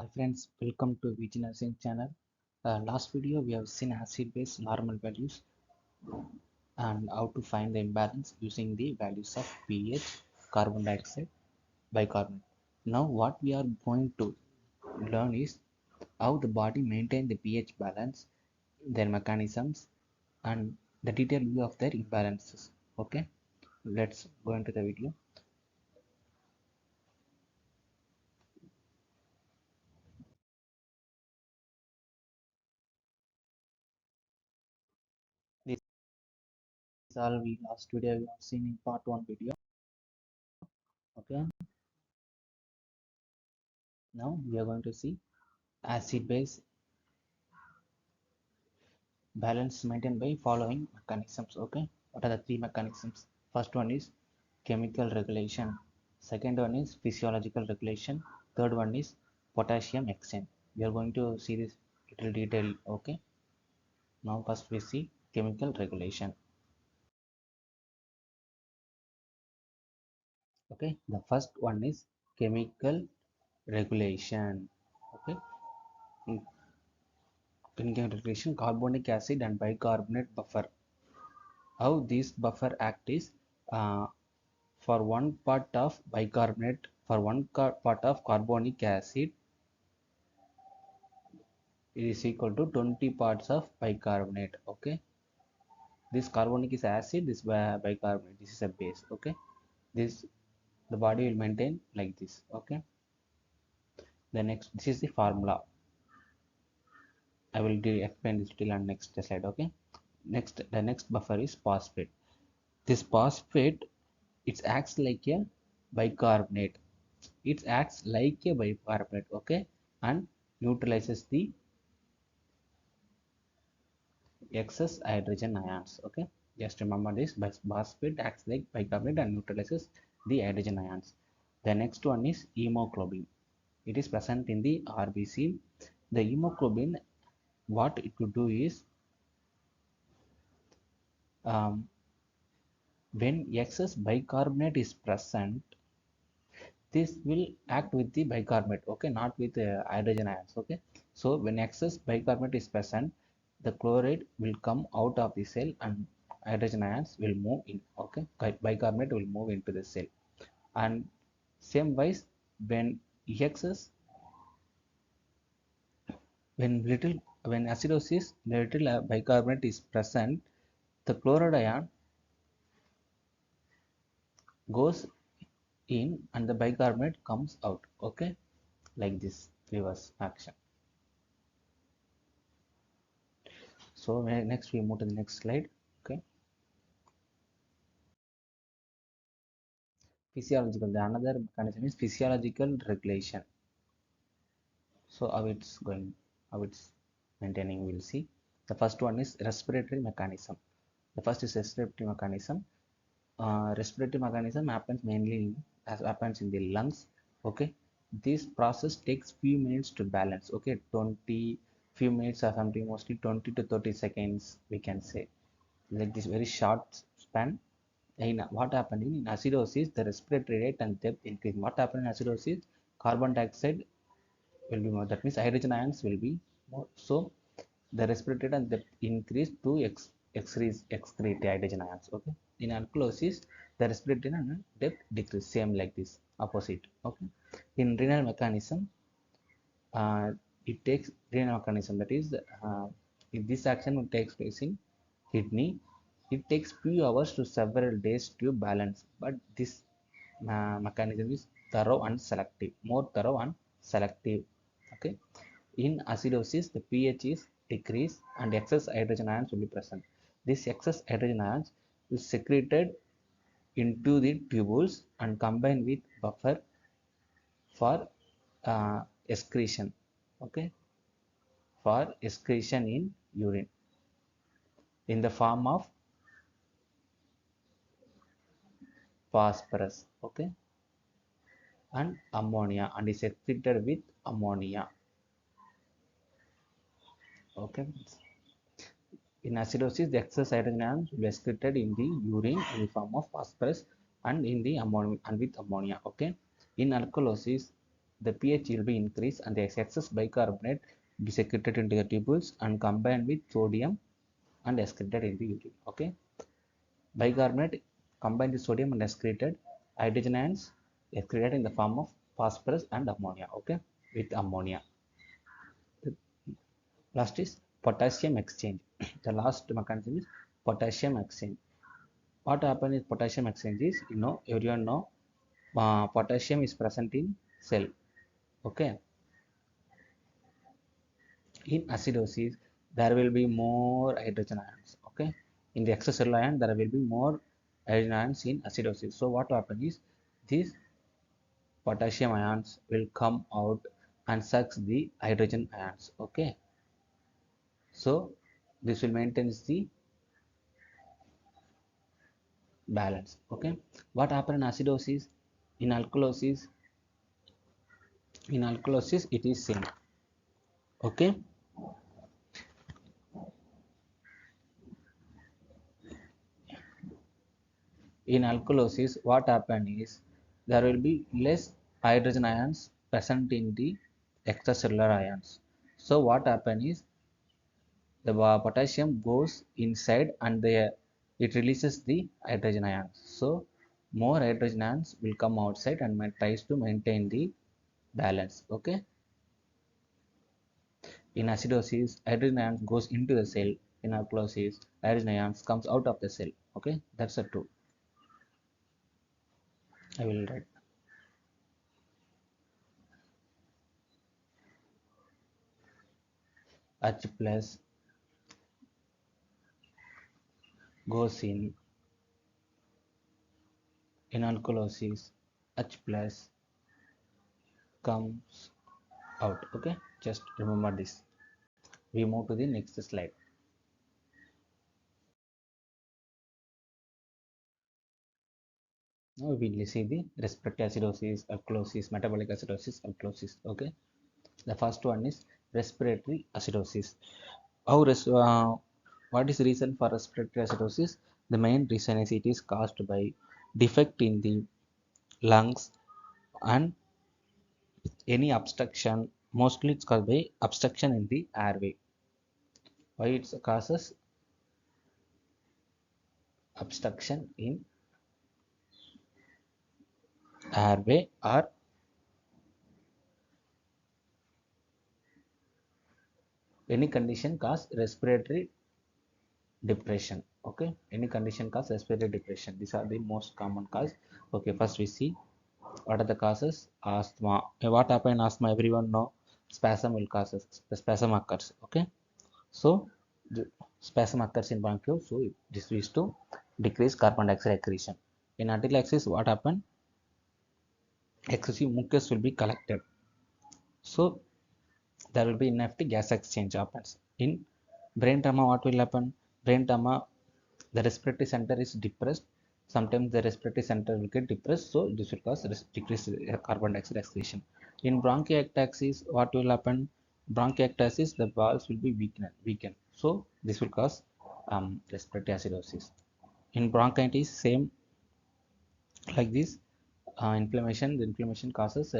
Hi friends, welcome to VG Nursing channel. Last video we have seen acid-base normal values and how to find the imbalance using the values of pH, carbon dioxide, bicarbonate. Now what we are going to learn is how the body maintain the pH balance, their mechanisms and the detailed view of their imbalances. Okay, let's go into the video. This is all we last video we have seen in part 1 video. Okay, now we are going to see acid base balance maintained by following mechanisms. Okay, what are the three mechanisms? First one is chemical regulation, second one is physiological regulation, third one is potassium exchange. We are going to see this little detail. Okay, now first we see chemical regulation. Okay, the first one is chemical regulation. Okay, in chemical regulation, carbonic acid and bicarbonate buffer. How this buffer act is, for one part of bicarbonate, for one part of carbonic acid, it is equal to 20 parts of bicarbonate. Okay, this carbonic is acid, this bicarbonate, this is a base. Okay, this the body will maintain like this. Okay, the next, this is the formula. I will explain this till on next slide. Okay, next, the next buffer is phosphate. This phosphate, it acts like a bicarbonate, it acts like a bicarbonate. Okay, and neutralizes the excess hydrogen ions. Okay, just remember this, phosphate acts like bicarbonate and neutralizes the hydrogen ions. The next one is hemoglobin. It is present in the RBC. The hemoglobin, what it could do is, um, when excess bicarbonate is present, this will act with the bicarbonate. Okay, not with hydrogen ions. Okay, so when excess bicarbonate is present, the chloride will come out of the cell and hydrogen ions will move in. Okay, bicarbonate will move into the cell. And same wise, when excess, when acidosis, the little bicarbonate is present, the chloride ion goes in and the bicarbonate comes out. Okay, like this reverse action. So next we move to the next slide. Okay, physiological, the another mechanism is physiological regulation. So how it's going, how it's maintaining, we'll see. The first one is respiratory mechanism. The first is respiratory mechanism. Respiratory mechanism happens mainly as happens in the lungs. Okay, this process takes few minutes to balance. Okay, 20 few minutes or something, mostly 20 to 30 seconds we can say, like this very short span. In what happened in acidosis, the respiratory rate and depth increase. What happened in acidosis, carbon dioxide will be more, that means hydrogen ions will be more, so the respiratory rate and depth increase to excrete the hydrogen ions. Okay, in alkalosis, the respiratory rate and depth decrease, same like this, opposite. Okay, in renal mechanism, uh, it takes renal mechanism, that is, if this action takes place in kidney, it takes few hours to several days to balance, but this mechanism is thorough and selective, more thorough and selective. Okay, in acidosis, the pH is decreased and excess hydrogen ions will be present. This excess hydrogen ions is secreted into the tubules and combined with buffer for excretion. Okay, for excretion in urine in the form of phosphorus. Okay, and ammonia, and is excreted with ammonia. Okay, in acidosis, the excess hydrogen ions will be excreted in the urine in the form of phosphorus and in the ammonia and with ammonia. Okay, in alkalosis, the pH will be increased and the excess bicarbonate be secreted into the tubules and combined with sodium and excreted in the urine. Okay, bicarbonate combined with sodium and excreted, hydrogen ions excreted in the form of phosphorus and ammonia. Okay, with ammonia. The last is potassium exchange. The last mechanism is potassium exchange. What happens is potassium exchange is, everyone know, potassium is present in cell. Okay, in acidosis there will be more hydrogen ions. Okay, in the extracellular ion there will be more hydrogen ions in acidosis. So what happens is these potassium ions will come out and sucks the hydrogen ions. Okay, so this will maintain the balance. Okay, what happens in acidosis? In alkalosis, it is same. Okay, in alkalosis what happens is there will be less hydrogen ions present in the extracellular ions. So what happens is the potassium goes inside and it releases the hydrogen ions. So more hydrogen ions will come outside and tries to maintain the balance. Okay, in acidosis hydrogen ions goes into the cell. In alkalosis hydrogen ions comes out of the cell. Okay, that's the true. I will write H plus goes in alkalosis, H plus comes out. Okay, just remember this. We move to the next slide. Now we will see the respiratory acidosis, alkalosis, metabolic acidosis, alkalosis. Okay, the first one is respiratory acidosis. How what is the reason for respiratory acidosis? The main reason is it is caused by defect in the lungs and any obstruction. Mostly it's caused by obstruction in the airway. Why it causes obstruction in airway or any condition cause respiratory depression. Okay, any condition cause respiratory depression. These are the most common cause. Okay, first we see what are the causes. Asthma. What happen in asthma? Everyone know spasm will causes. The spasm occurs. Okay, so the spasm occurs in bronchiole. So this is to decrease carbon dioxide accretion. In anaphylaxis, what happen? Excessive mucus will be collected. So there will be ineffective gas exchange happens. In brain trauma, what will happen? Brain trauma, the respiratory center is depressed. Sometimes the respiratory center will get depressed, so this will cause decreased carbon dioxide excretion. In bronchiectasis, what will happen? Bronchiectasis, the valves will be weakened. So this will cause respiratory acidosis. In bronchitis, same like this. The inflammation causes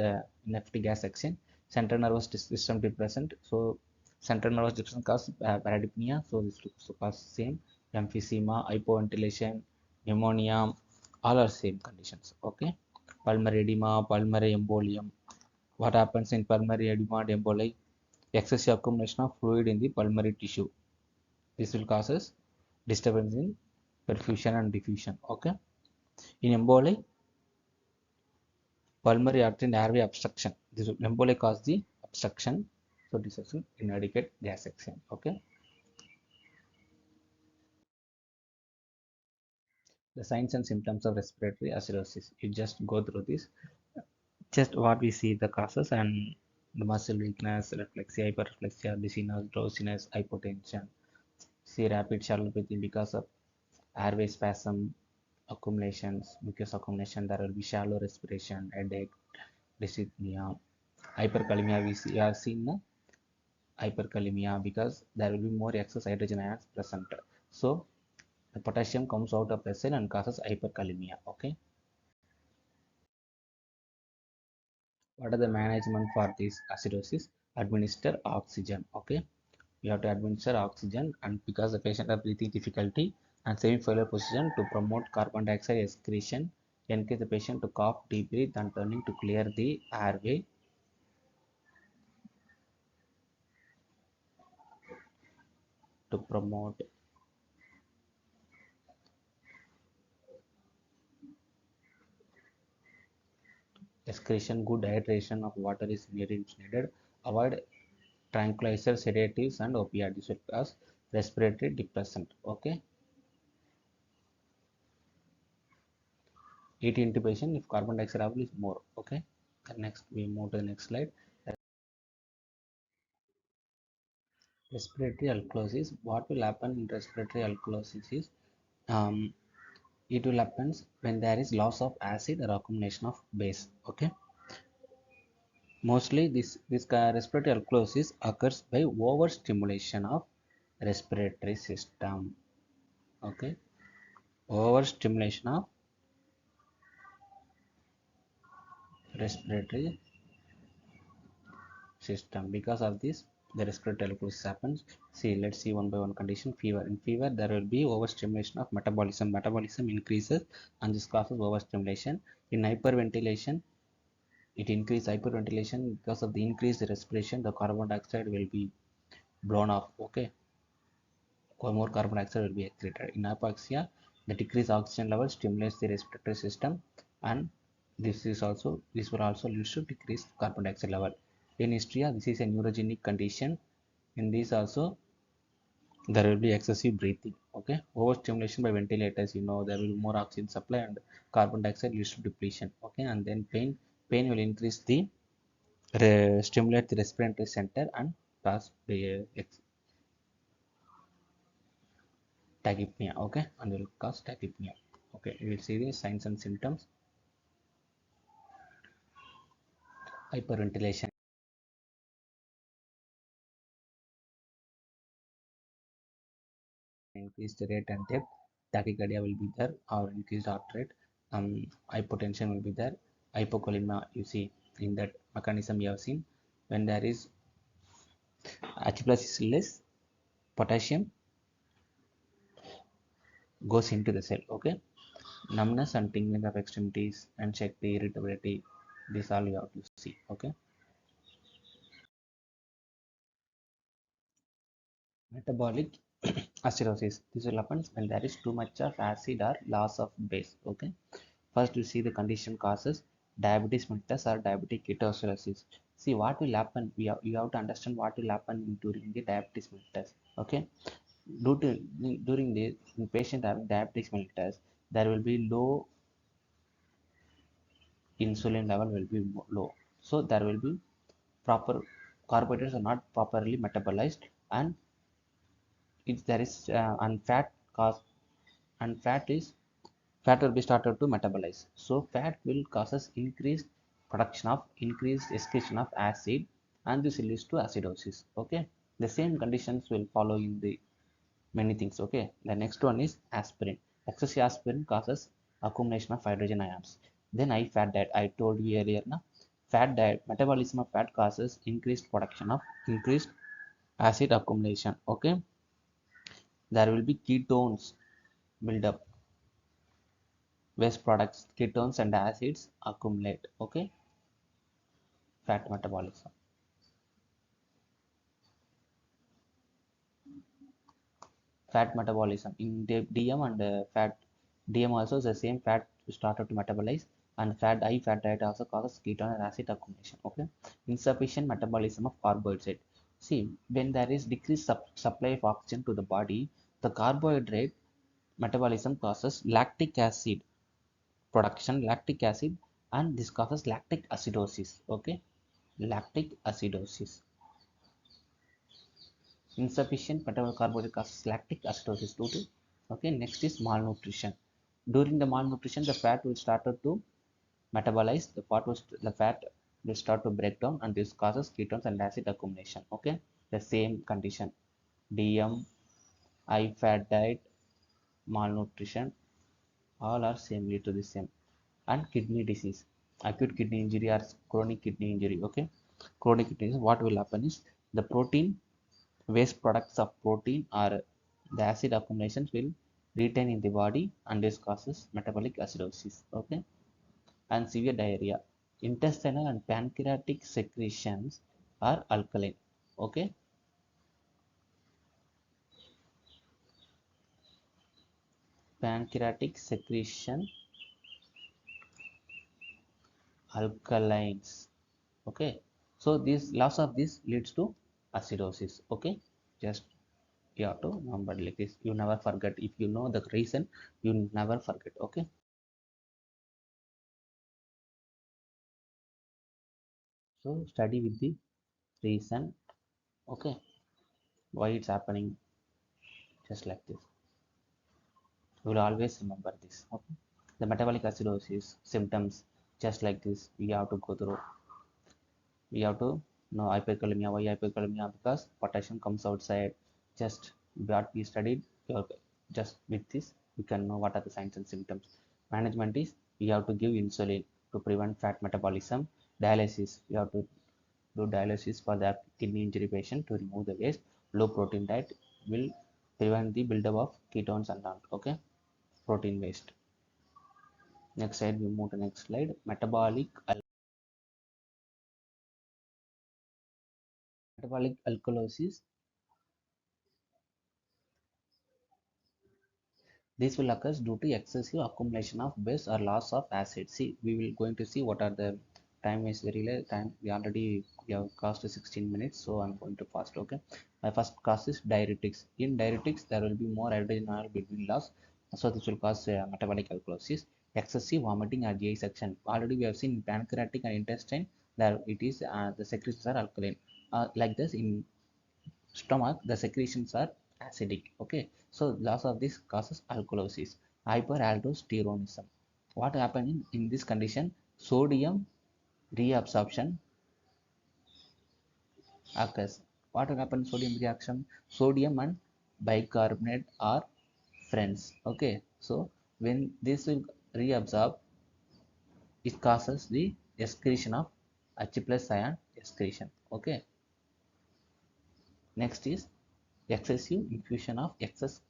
ineffective gas exchange. Central nervous system depressant. So central nervous system cause bradypnea. So this will also cause same emphysema, hypoventilation, pneumonia. All are same conditions. Okay. Pulmonary edema, pulmonary embolium. What happens in pulmonary edema and emboli? Excessive accumulation of fluid in the pulmonary tissue. This will causes disturbance in perfusion and diffusion. Okay. In emboli, pulmonary artery and airway obstruction. This will emboli cause the obstruction. So this is inadequate gas exchange. Okay. The signs and symptoms of respiratory acidosis. You just go through this. Just what we see the causes and the muscle weakness, reflexia, hyperreflexia, dizziness, drowsiness, hypotension. See rapid shallow breathing because of airway spasm, accumulations, mucus accumulation. There will be shallow respiration, headache, dyspnea, hyperkalemia. We have seen the hyperkalemia because there will be more excess hydrogen ions present. So the potassium comes out of the cell and causes hyperkalemia. Okay. What are the management for this acidosis? Administer oxygen. Okay, you have to administer oxygen, and because the patient have breathing difficulty and semi-failure position, to promote carbon dioxide excretion, encourage the patient to cough, deep breathe, and turning to clear the airway. To promote excretion, good hydration of water is needed. Avoid tranquilizers, sedatives, and opioids as respiratory depressant. Okay, ET intubation if carbon dioxide level is more. Okay, and next we move to the next slide. Respiratory alkalosis. What will happen in respiratory alkalosis is um, it will happen when there is loss of acid or accumulation of base. Okay, mostly this respiratory alkalosis occurs by overstimulation of respiratory system. Okay, overstimulation of respiratory system. Because of this, the respiratory alkalosis happens. See, let's see one by one condition. Fever. In fever, there will be overstimulation of metabolism. Metabolism increases, and this causes overstimulation. In hyperventilation, it increases hyperventilation. Because of the increased respiration, the carbon dioxide will be blown off. Okay, more carbon dioxide will be excreted. In hypoxia, the decreased oxygen level stimulates the respiratory system, and this will also lead to decreased carbon dioxide level. In hysteria, this is a neurogenic condition. In this also, there will be excessive breathing. Okay, overstimulation by ventilators. There will be more oxygen supply, and carbon dioxide leads to depletion. Okay, and then pain will increase the stimulate the respiratory center and cause the tachypnea. Okay, and will cause tachypnea. Okay, we will see the signs and symptoms. Hyperventilation, increased rate and depth. Tachycardia will be there, or increased heart rate. Hypotension will be there. Hypokalemia, you see, in that mechanism you have seen, when there is H plus is less, potassium goes into the cell. Okay, numbness and tingling of extremities, anxiety, irritability, this all you have to see. Okay, metabolic acidosis. This will happen when there is too much of acid or loss of base. Okay, first you see the condition causes diabetes mellitus or diabetic ketoacidosis. See what will happen. You have to understand what will happen during the diabetes mellitus. Okay, due to during the patient having diabetes mellitus, there will be low insulin level will be low. So there will be proper carbohydrates are not properly metabolized, and if there is and fat cause and fat will be started to metabolize. So fat will causes increased excretion of acid, and this leads to acidosis. Okay, the same conditions will follow in the many things. Okay, the next one is aspirin. Excessive aspirin causes accumulation of hydrogen ions. Then high fat diet, I told you earlier now. Fat diet, metabolism of fat causes increased acid accumulation. Okay, there will be ketones build up, waste products, ketones and acids accumulate. Okay, fat metabolism. Fat metabolism in DM and fat. DM also is the same, fat started to metabolize, and high fat diet also causes ketone and acid accumulation. Okay, insufficient metabolism of carbohydrate. See, when there is decreased supply of oxygen to the body, the carbohydrate metabolism causes lactic acid production, and this causes lactic acidosis. Okay, lactic acidosis. Insufficient metabolic carbohydrate causes lactic acidosis due to. Okay, next is malnutrition. During the malnutrition, the fat will start to metabolize. The fat will start to break down, and this causes ketones and acid accumulation. Okay, the same condition. DM, high fat diet, malnutrition, all are same lead to the same. And kidney disease. acute kidney injury or chronic kidney injury. Okay, chronic kidney injury, what will happen is the protein waste products of protein or the acid accumulations will retain in the body and this causes metabolic acidosis. Okay, and severe diarrhea. Intestinal and pancreatic secretions are alkaline. Okay, pancreatic secretion alkalines. Okay, so this loss of this leads to acidosis. Okay, just you have to remember like this, you never forget. If you know the reason, you never forget. Okay, so study with the reason. Okay, why it's happening, just like this, you will always remember this. Okay, the metabolic acidosis symptoms, just like this we have to go through. We have to know hyperkalemia. Why hyperkalemia? Because potassium comes outside. Just what we studied, just with this we can know what are the signs and symptoms. Management is we have to give insulin to prevent fat metabolism. Dialysis, we have to do dialysis for the kidney injury patient to remove the waste. Low protein diet will prevent the buildup of ketones and all. Okay, protein waste. Next slide, we move to next slide. Metabolic alkalosis. This will occur due to excessive accumulation of base or loss of acid. See, we will going to see what are the time is very late time. We have crossed 16 minutes, so I'm going to fast. Okay, my first cause is diuretics. In diuretics, there will be more hydrogen ion between loss, so this will cause metabolic alkalosis. Excessive vomiting or GI section. Already we have seen in pancreatic and intestine that it is the secretions are alkaline. Like this in stomach the secretions are acidic. Okay, so loss of this causes alkalosis. Hyperaldosteronism, what happens in this condition, sodium reabsorption occurs. What will happen in sodium reaction, sodium and bicarbonate are friends. Okay, so when this will reabsorb, it causes the excretion of H plus ion excretion. Okay, next is excessive infusion of excess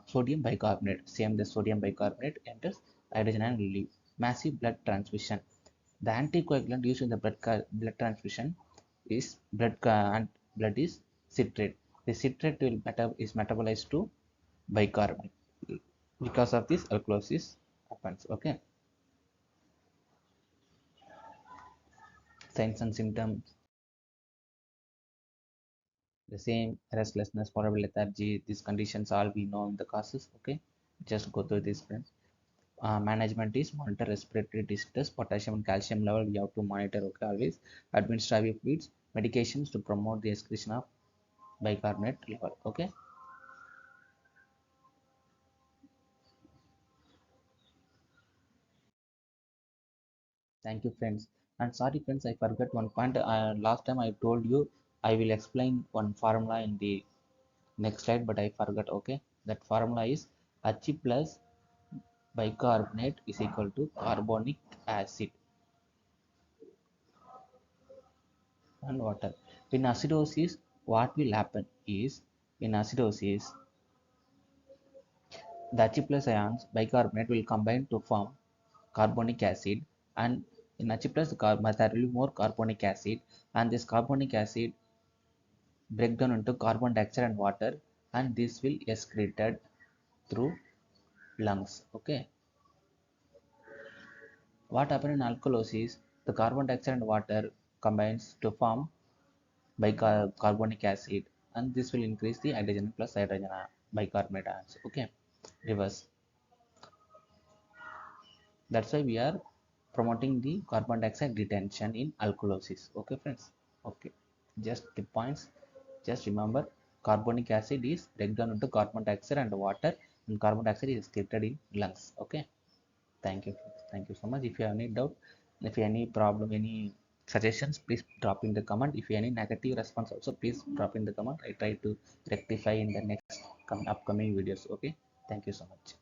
sodium bicarbonate. Same, the sodium bicarbonate enters hydrogen and will leave. Massive blood transfusion. The anticoagulant used in the blood transfusion is and blood is citrate. The citrate is metabolized to bicarbonate. Because of this, alkalosis happens. Okay, signs and symptoms the same: restlessness, followed lethargy. These conditions all we know in the causes. Okay, just go through this, friends. Management is monitor respiratory distress, potassium and calcium level we have to monitor. Okay, always administer IV fluids, medications to promote the excretion of bicarbonate level. Okay, thank you, friends. And sorry, friends, I forgot one point. Last time I told you I will explain one formula in the next slide, but I forgot. Okay, that formula is H plus bicarbonate is equal to carbonic acid and water. In acidosis, what will happen is, in acidosis the H plus ions bicarbonate will combine to form carbonic acid, and in H plus there will be more carbonic acid, and this carbonic acid break down into carbon dioxide and water, and this will excreted through lungs. Okay, what happens in alkalosis, the carbon dioxide and water combines to form carbonic acid, and this will increase the hydrogen plus hydrogen bicarbonate ions. Okay, reverse. That's why we are promoting the carbon dioxide retention in alkalosis. Okay, friends. Okay, just the points. Just remember, carbonic acid is breakdown into carbon dioxide and water, and carbon dioxide is excreted in lungs. Okay, thank you. Thank you so much. If you have any doubt, if you have any problem, any suggestions, please drop in the comment. If you have any negative response, also please drop in the comment. I try to rectify in the next upcoming videos. Okay, thank you so much.